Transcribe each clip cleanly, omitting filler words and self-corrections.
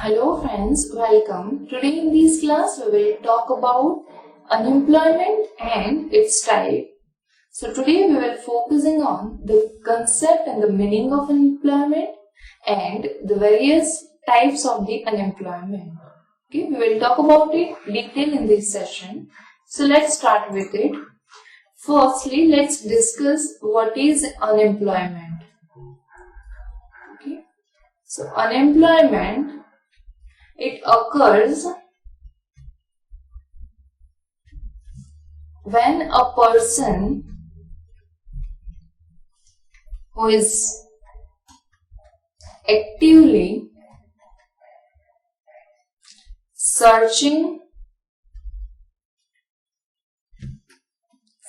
Hello friends, welcome. Today in this class we will talk about unemployment and its type. So today we will focusing on the concept and the meaning of unemployment and the various types of the unemployment. Okay, we will talk about it detail in this session. So let's start with it. Firstly, let's discuss what is unemployment. Okay, so unemployment, it occurs when a person who is actively searching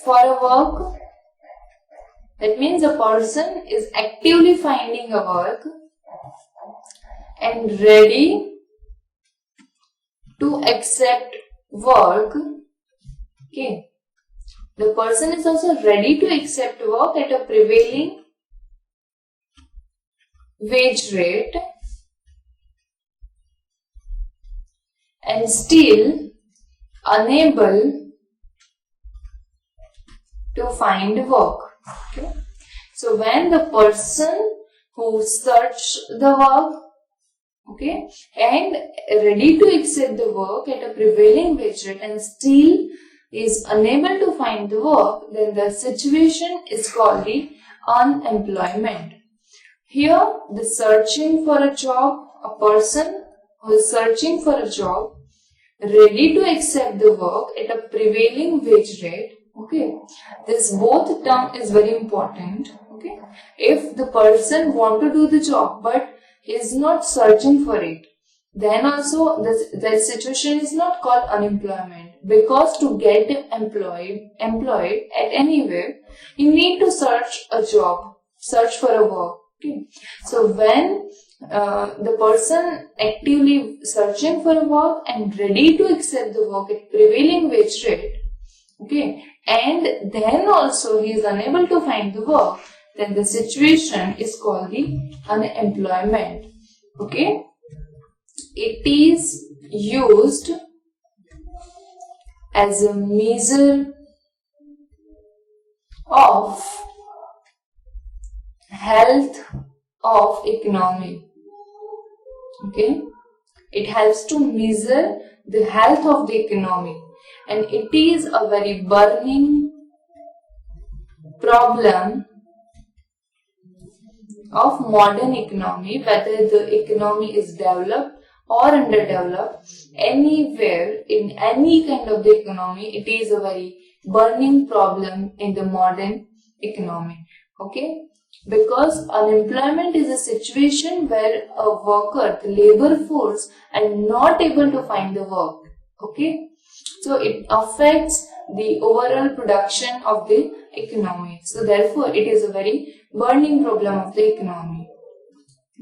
for a work. That means a person is actively finding a work and ready to accept work. Okay. The person is also ready to accept work at a prevailing wage rate and still unable to find work. Okay. So when the person who search the work, okay, and ready to accept the work at a prevailing wage rate and still is unable to find the work, then the situation is called the unemployment. Here, the searching for a job, a person who is searching for a job, ready to accept the work at a prevailing wage rate. Okay, this both term is very important. Okay, if the person want to do the job but is not searching for it, then also the situation is not called unemployment, because to get employed at anywhere, you need to search a job, search for a work. Okay, so when the person actively searching for a work and ready to accept the work at prevailing wage rate, okay, and then also he is unable to find the work, then the situation is called the unemployment. Okay, it is used as a measure of health of economy. Okay, it helps to measure the health of the economy, and it is a very burning problem of modern economy, whether the economy is developed or underdeveloped. Anywhere in any kind of the economy, it is a very burning problem in the modern economy. Okay, because unemployment is a situation where a worker, the labor force, are not able to find the work. Okay, so it affects the overall production of the economy. So therefore, it is a very burning problem of the economy.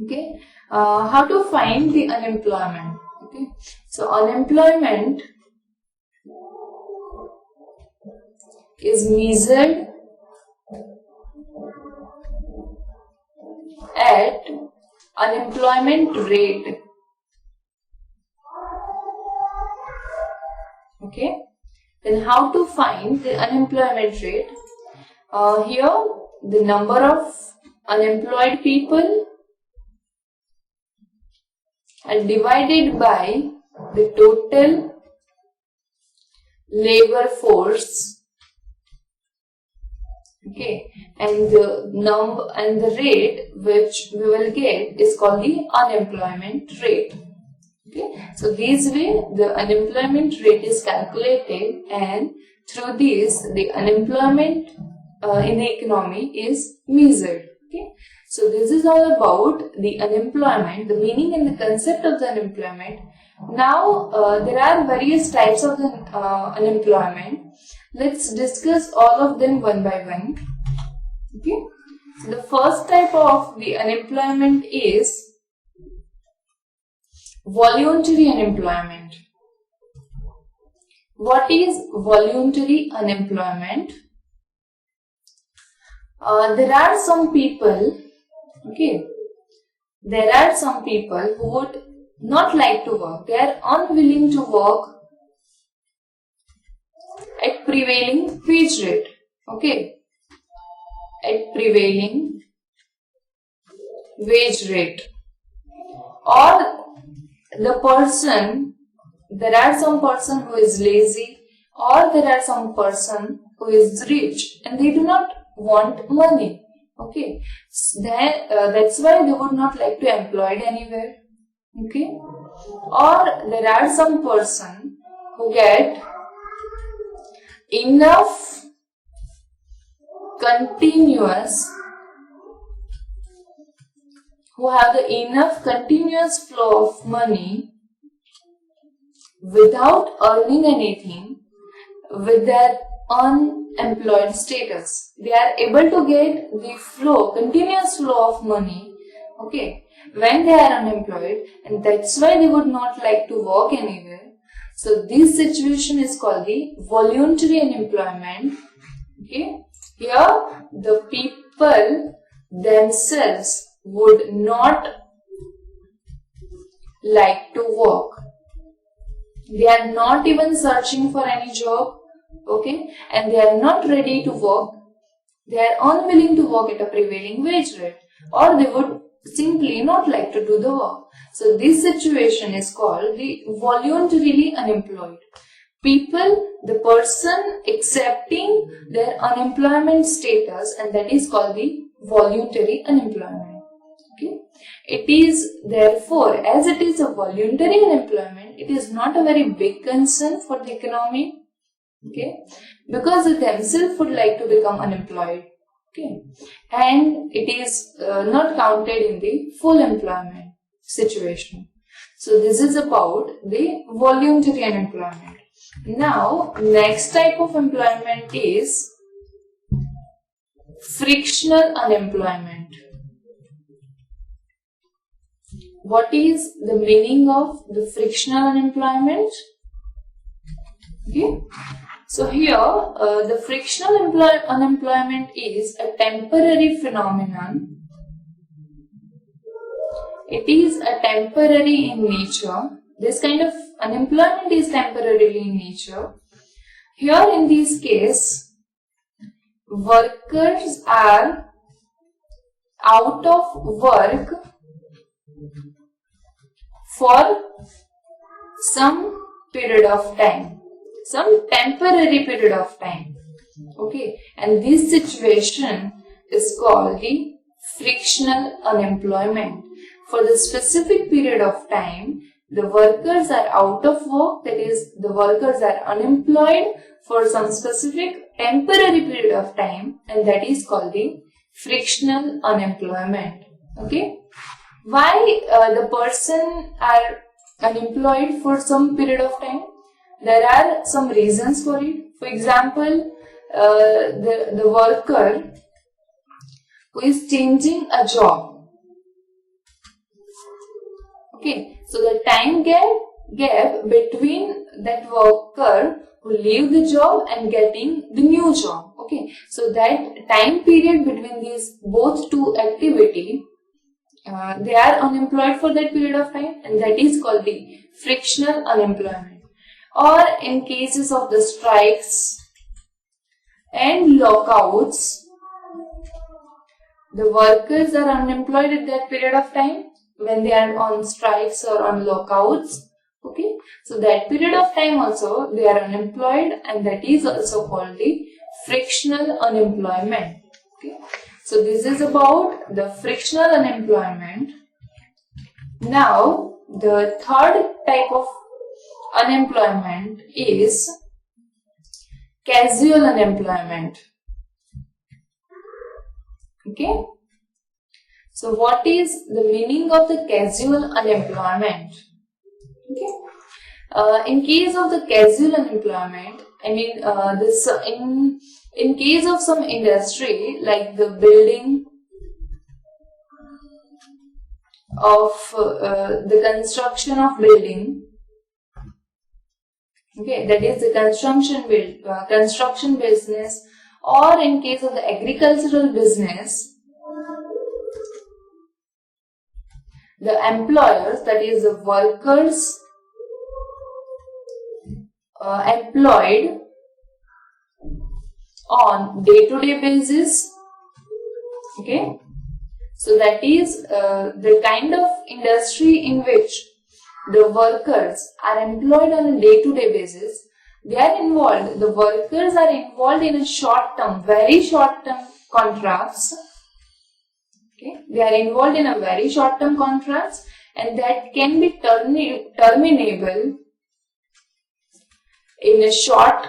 Okay, how to find the unemployment? Okay, so unemployment is measured at unemployment rate. Okay, then how to find the unemployment rate? Here, the number of unemployed people are divided by the total labor force. Okay, and the number and the rate which we will get is called the unemployment rate. Okay, so this way the unemployment rate is calculated, and through this the unemployment in the economy is measured. Okay, so this is all about the unemployment, the meaning and the concept of the unemployment. Now there are various types of the unemployment. Let's discuss all of them one by one. Okay, so the first type of the unemployment is voluntary unemployment. What is voluntary unemployment? There are some people, okay, there are some people who would not like to work. They are unwilling to work at prevailing wage rate. Okay, at prevailing wage rate. Or the person, there are some person who is lazy, or there are some person who is rich and they do not want money. Okay, that's why they would not like to employ it anywhere. Okay, or there are some person who get enough continuous, who have the enough continuous flow of money without earning anything with their unemployed status. They are able to get the flow, continuous flow of money, okay, when they are unemployed, and that's why they would not like to work anywhere. So this situation is called the voluntary unemployment. Okay, here the people themselves would not like to work. They are not even searching for any job, okay, and they are not ready to work. They are unwilling to work at a prevailing wage rate, or they would simply not like to do the work. So this situation is called the voluntarily unemployed. People, the person accepting their unemployment status, and that is called the voluntary unemployment. Okay. It is therefore, as it is a voluntary unemployment, it is not a very big concern for the economy. Okay, because they themselves would like to become unemployed. Okay, and it is not counted in the full employment situation. So this is about the voluntary unemployment. Now, next type of employment is frictional unemployment. What is the meaning of the frictional unemployment? Okay, so here the frictional unemployment is a temporary phenomenon. It is a temporary in nature. This kind of unemployment is temporarily in nature. Here in this case, workers are out of work for some period of time, some temporary period of time. Okay, and this situation is called the frictional unemployment. For the specific period of time, the workers are out of work, that is, the workers are unemployed for some specific temporary period of time, and that is called the frictional unemployment. Okay, why the person are unemployed for some period of time? There are some reasons for it. For example, the worker who is changing a job. Okay, so the time gap between that worker who leave the job and getting the new job. Okay, so that time period between these both two activity, they are unemployed for that period of time, and that is called the frictional unemployment. Or in cases of the strikes and lockouts, the workers are unemployed at that period of time when they are on strikes or on lockouts. Okay, so that period of time also they are unemployed, and that is also called the frictional unemployment. Okay, so this is about the frictional unemployment. Now, the third type of unemployment is casual unemployment. Okay, so what is the meaning of the casual unemployment? Okay, in case of the casual unemployment, I mean this in case of some industry like the building of the construction of building. Okay, that is the construction business, or in case of the agricultural business, the employers, that is the workers employed on day-to-day basis. Okay, so that is the kind of industry in which the workers are employed on a day-to-day basis. They are involved, the workers are involved in a short-term, very short-term contracts. Okay, they are involved in a very short-term contracts, and that can be terminable in a short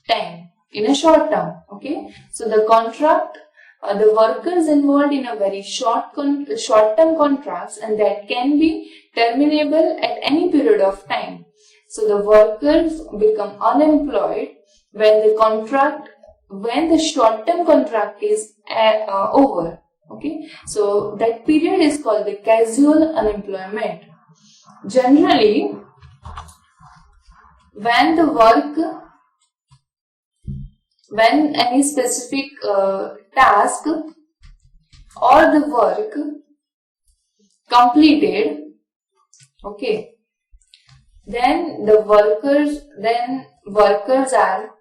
time, in a short term. Okay, so the contract, the workers involved in a very short-term contracts, and that can be terminable at any period of time. So the workers become unemployed when the short-term contract is over. Okay, so that period is called the casual unemployment. Generally, when any specific task or the work completed, okay, then workers are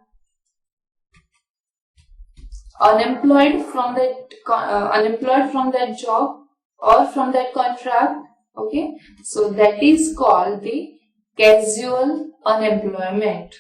unemployed from that job or from that contract. Okay, so that is called the casual unemployment.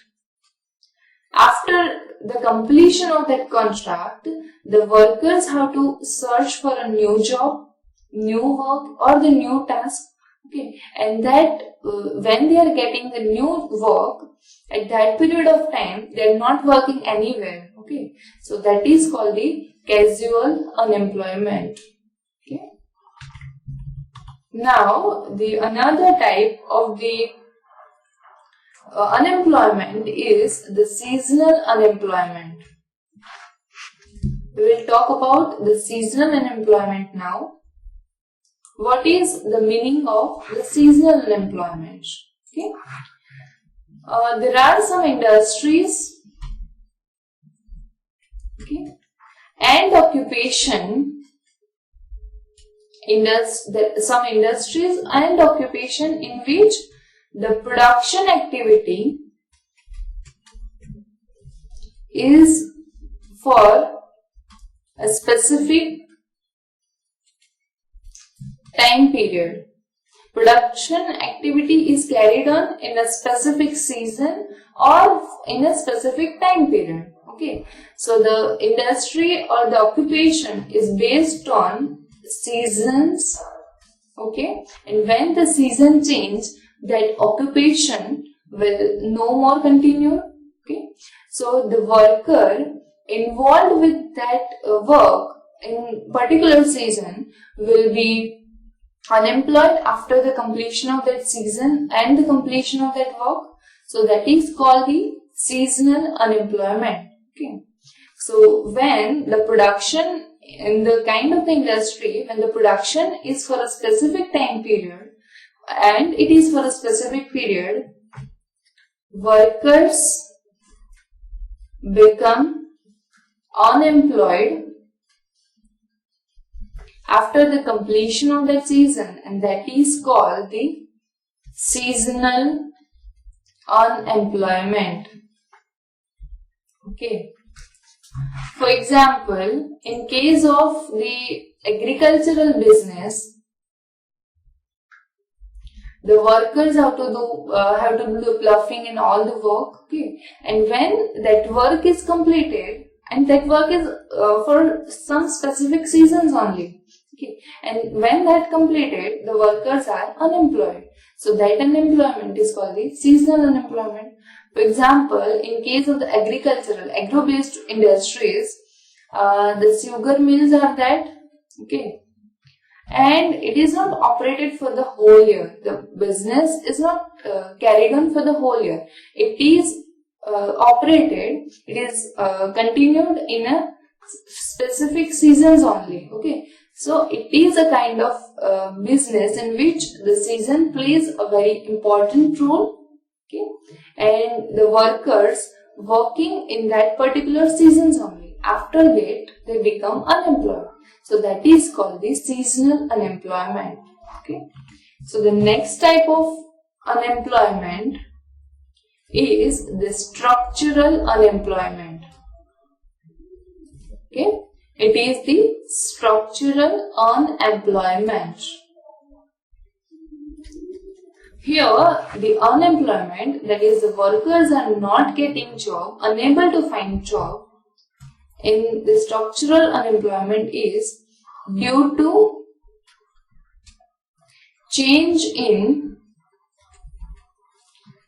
After the completion of that contract, the workers have to search for a new job, new work, or the new task. Okay, and that when they are getting the new work, at that period of time, they are not working anywhere. Okay, so that is called the casual unemployment. Okay. Now, the another type of the unemployment is the seasonal unemployment. We will talk about the seasonal unemployment now. What is the meaning of the seasonal unemployment? Okay. There are some industries, okay, and occupation, some industries and occupation in which the production activity is for a specific time period. Production activity is carried on in a specific season or in a specific time period. Okay, so the industry or the occupation is based on seasons. Okay, and when the season change, that occupation will no more continue. Okay, so the worker involved with that work in particular season will be unemployed after the completion of that season and the completion of that work. So that is called the seasonal unemployment. Okay, so when the production in the kind of the industry, when the production is for a specific time period and it is for a specific period, workers become unemployed after the completion of that season, and that is called the seasonal unemployment. Okay. For example, in case of the agricultural business, the workers have to do the ploughing and all the work. Okay, and when that work is completed, and that work is for some specific seasons only. Okay, and when that completed, the workers are unemployed. So that unemployment is called the seasonal unemployment. For example, in case of the agro-based industries, the sugar mills are that. Okay, and it is not operated for the whole year. The business is not carried on for the whole year. It is operated, it is continued in a specific seasons only. Okay, so it is a kind of business in which the season plays a very important role. Okay, and the workers working in that particular seasons only. After that, they become unemployed. So that is called the seasonal unemployment. Okay. So the next type of unemployment is the structural unemployment. Okay. It is the structural unemployment. Here, the unemployment, that is the workers are not getting job, unable to find job, in the structural unemployment is due to change in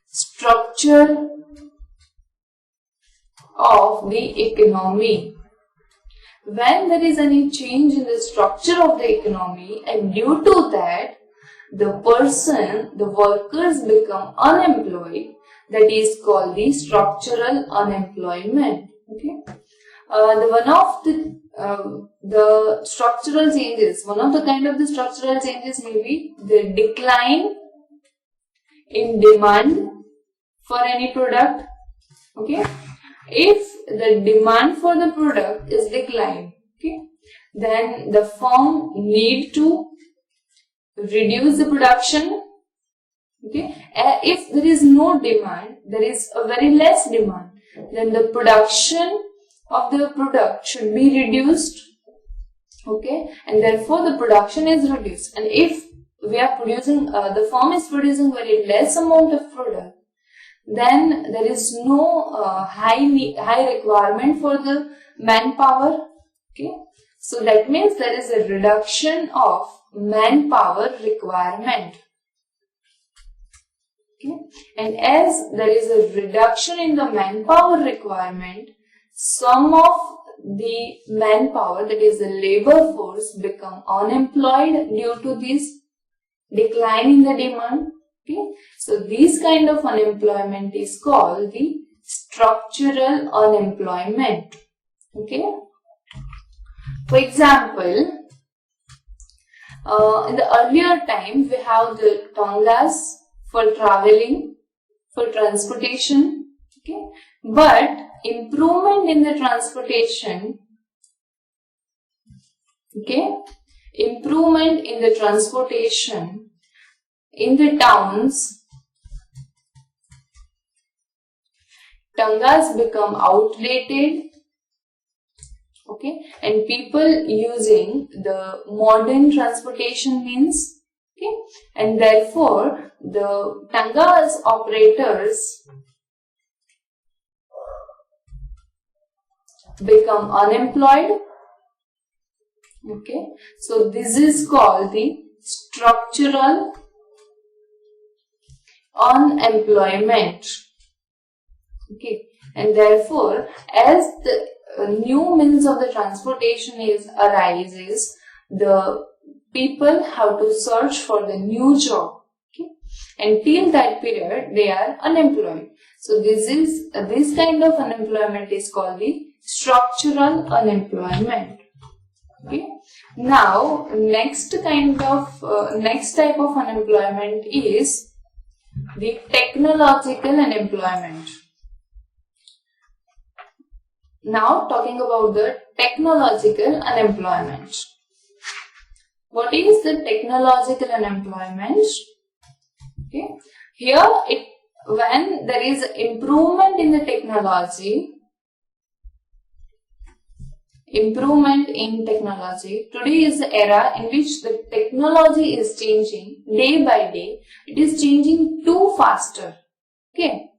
structure of the economy. When there is any change in the structure of the economy and due to that the workers become unemployed, that is called the structural unemployment. Okay. The structural changes, one of the kind of the structural changes may be the decline in demand for any product. Okay. If the demand for the product is declined, okay, then the firm need to reduce the production. Okay. If there is no demand, there is a very less demand, then the production of the product should be reduced. Okay. And therefore the production is reduced. And if we are producing, the firm is producing very less amount of product, then there is no high requirement for the manpower. Okay. So that means there is a reduction of manpower requirement. Okay. And as there is a reduction in the manpower requirement, some of the manpower, that is the labor force, become unemployed due to this decline in the demand. Okay. So this kind of unemployment is called the structural unemployment. Okay. For example, in the earlier times we have the tangas for traveling, for transportation. Okay. But improvement in the transportation, okay, improvement in the transportation in the towns, tangas become outdated. Okay, and people using the modern transportation means. Okay, and therefore the tangas operators become unemployed. Okay, so this is called the structural unemployment. Okay, and therefore as the new means of the transportation arises, the people have to search for the new job. Okay, and till that period they are unemployed. So this kind of unemployment is called the structural unemployment. Okay. Now next type of unemployment is the technological unemployment. Now talking about the technological unemployment. What is the technological unemployment? Okay. Here when there is improvement in the technology, today is the era in which the technology is changing day by day. It is changing too faster. Okay.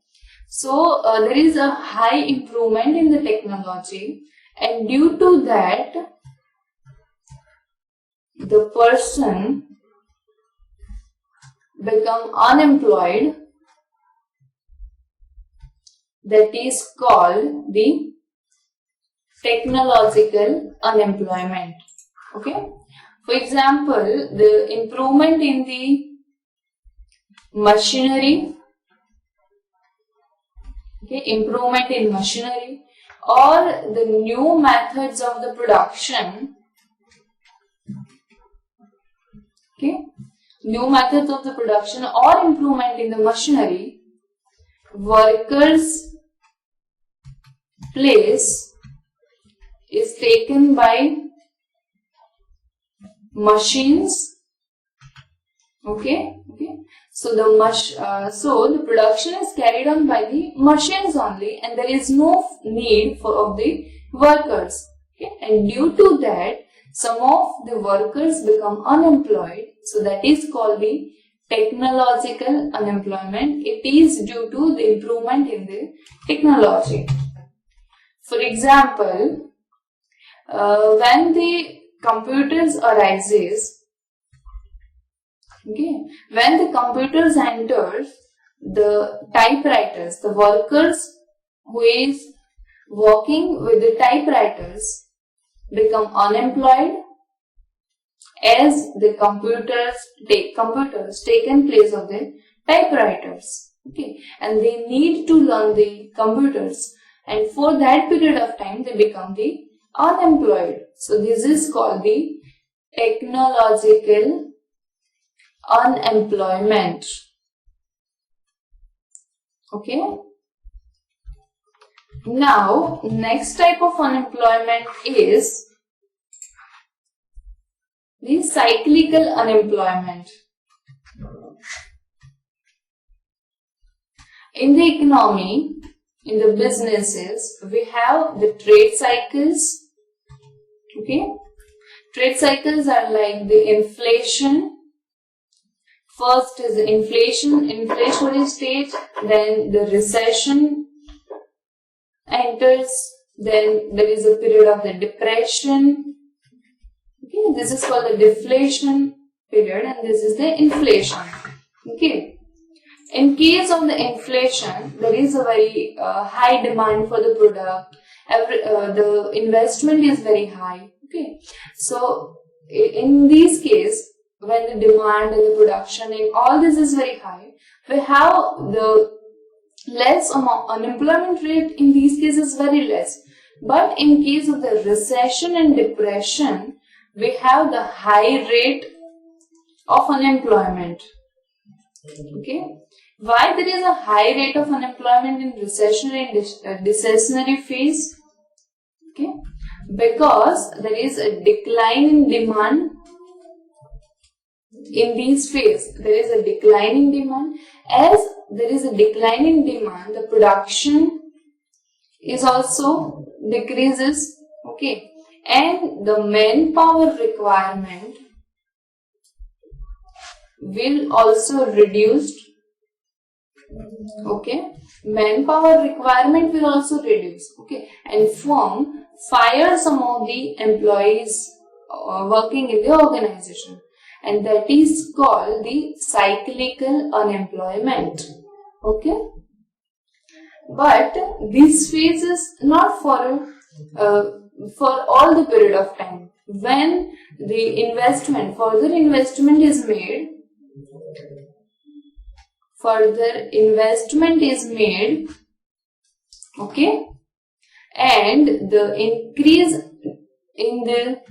So there is a high improvement in the technology, and due to that the person become unemployed. That is called the technological unemployment. Okay. For example, the improvement in the machinery, okay, improvement in machinery, or the new methods of the production, okay, new methods of the production or improvement in the machinery, workers' place is taken by machines. Okay. So the production is carried on by the machines only, and there is no need of the workers. Okay. And due to that, some of the workers become unemployed. So that is called the technological unemployment. It is due to the improvement in the technology. For example, when the computers arises, when the computers enters the typewriters, the workers who is working with the typewriters become unemployed, as the computers taken place of the typewriters. Okay, and they need to learn the computers, and for that period of time they become the unemployed. So this is called the technological unemployment. Okay. Now, next type of unemployment is the cyclical unemployment. In the economy, in the businesses, we have the trade cycles. Okay. Trade cycles are like the inflation. First is the inflationary stage, then the recession enters, then there is a period of the depression. Okay, this is called the deflation period, and this is the inflation. Okay, in case of the inflation, there is a very high demand for the product. The investment is very high. Okay, so in this case, when the demand and the production and all this is very high, we have the less amount, unemployment rate in these cases very less. But in case of the recession and depression, we have the high rate of unemployment. Okay, why there is a high rate of unemployment in recessionary and recessionary phase? Okay, because there is a decline in demand. In these phase, there is a decline in demand. As there is a decline in demand, the production is also decreases. Okay, and the manpower requirement will also reduce. Okay, manpower requirement will also reduce. Okay, and firm fire some of the employees working in the organization. And that is called the cyclical unemployment. Okay, but this phase is not for all the period of time. When the further investment is made, okay, and the increase in the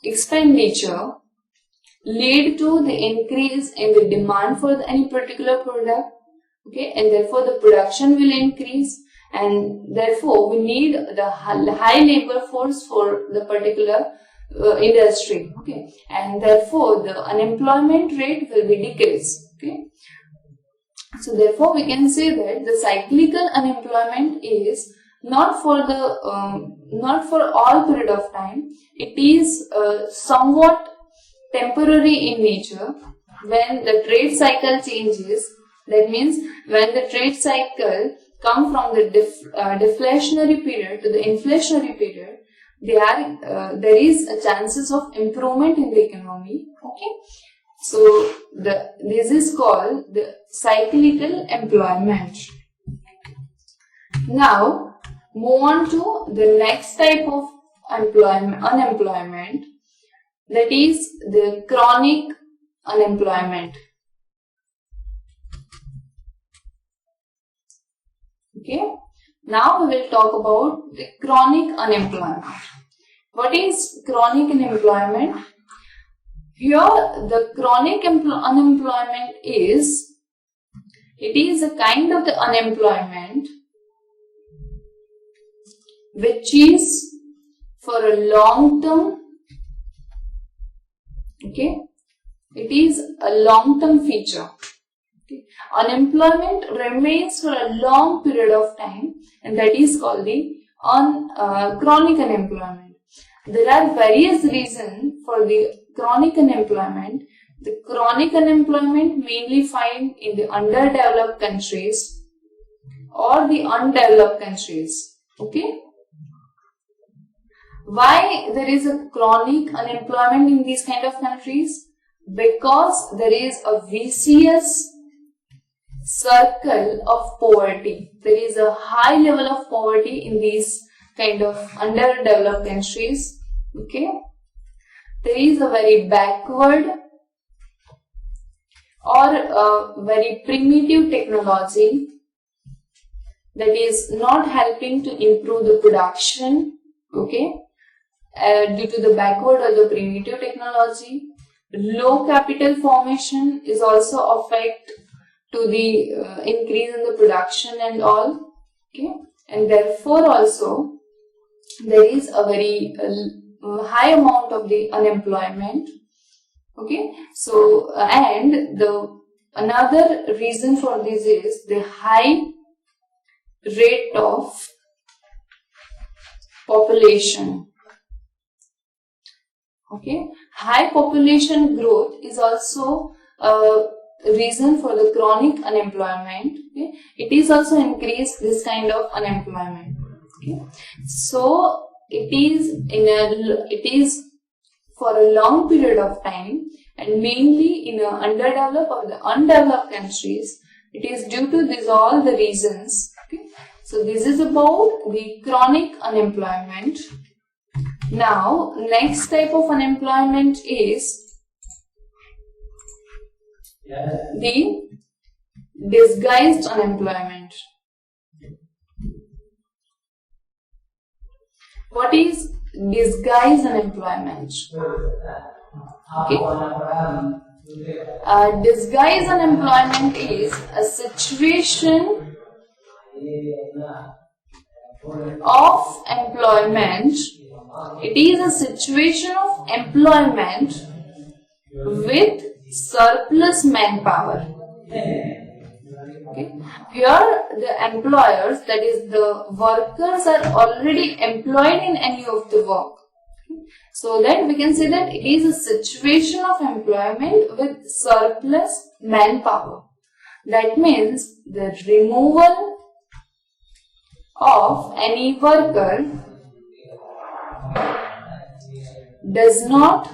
expenditure lead to the increase in the demand for any particular product. Okay, and therefore the production will increase, and therefore we need the high labor force for the particular industry. Okay, and therefore the unemployment rate will be decreased. Okay, so therefore we can say that the cyclical unemployment is not for all period of time. It is somewhat temporary in nature. When the trade cycle changes, that means when the trade cycle come from the deflationary period to the inflationary period, there is a chances of improvement in the economy. Okay, so this is called the cyclical employment. Now move on to the next type of unemployment, that is the chronic unemployment. Okay, now we will talk about the chronic unemployment. What is chronic unemployment? Here the chronic unemployment is a kind of the unemployment which is for a long term Okay, it is a long-term feature. Okay. Unemployment remains for a long period of time, and that is called the chronic unemployment. There are various reasons for the chronic unemployment. The chronic unemployment mainly find in the underdeveloped countries or the undeveloped countries. Okay. Why there is a chronic unemployment in these kind of countries? Because there is a vicious circle of poverty. There is a high level of poverty in these kind of underdeveloped countries. Okay, there is a very backward or a very primitive technology that is not helping to improve the production. Okay, due to the backward or the primitive technology. Low capital formation is also affect to the increase in the production and all. Okay, and therefore also there is a very high amount of the unemployment. Okay, so and the another reason for this is the high rate of population. Okay, high population growth is also a reason for the chronic unemployment. Okay, it is also increased this kind of unemployment. Okay, so it is for a long period of time, and mainly in underdeveloped or the undeveloped countries. It is due to these all the reasons. Okay, so this is about the chronic unemployment. Now, next type of unemployment is the disguised unemployment. What is disguised unemployment? Okay. Disguised unemployment is a situation of employment. It is a situation of employment with surplus manpower. Okay. Here the employers, that is the workers, are already employed in any of the work. Okay. So that we can say that it is a situation of employment with surplus manpower. That means the removal of any worker does not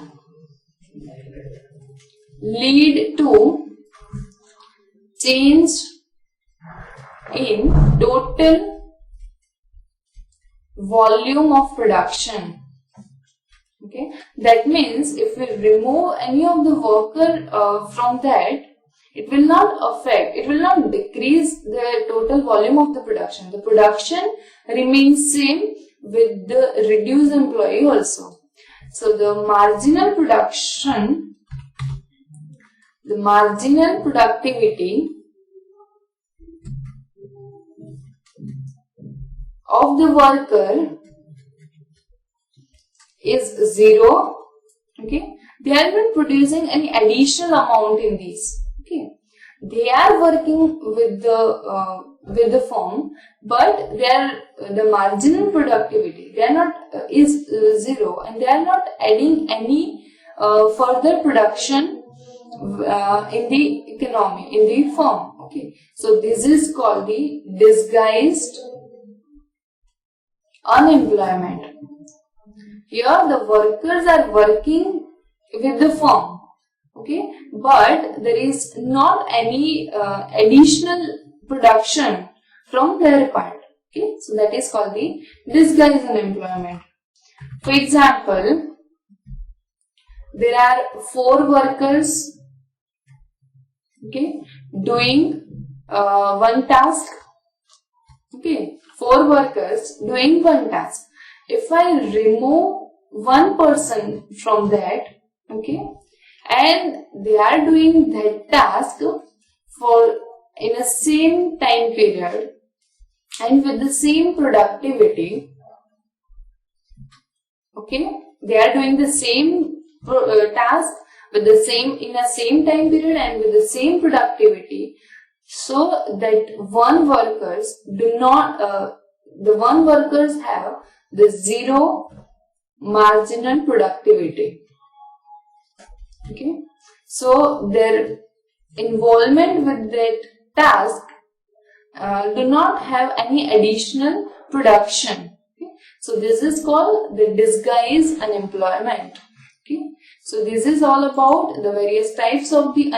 lead to change in total volume of production. Okay, that means if we remove any of the worker from that, it will not decrease the total volume of the production. The production remains same with the reduced employee also. So the marginal production, the marginal productivity of the worker is 0. Okay, they are not producing any additional amount in these. Okay, they are working with the firm, but the marginal productivity is 0, and they are not adding any further production in the economy, in the firm. Okay, so this is called the disguised unemployment. Here the workers are working with the firm. Okay, but there is not any additional production from their part. Okay, so that is called the disguised unemployment. For example, there are 4 workers, okay, doing one task. Okay, 4 workers doing one task. If I remove one person from that, okay, and they are doing that task in a same time period and with the same productivity, okay, they are doing the same task with the same time period and with the same productivity, so that the one workers have the zero marginal productivity. Okay, so their involvement with that task do not have any additional production. Okay? So this is called the disguised unemployment. Okay? So this is all about the various types of the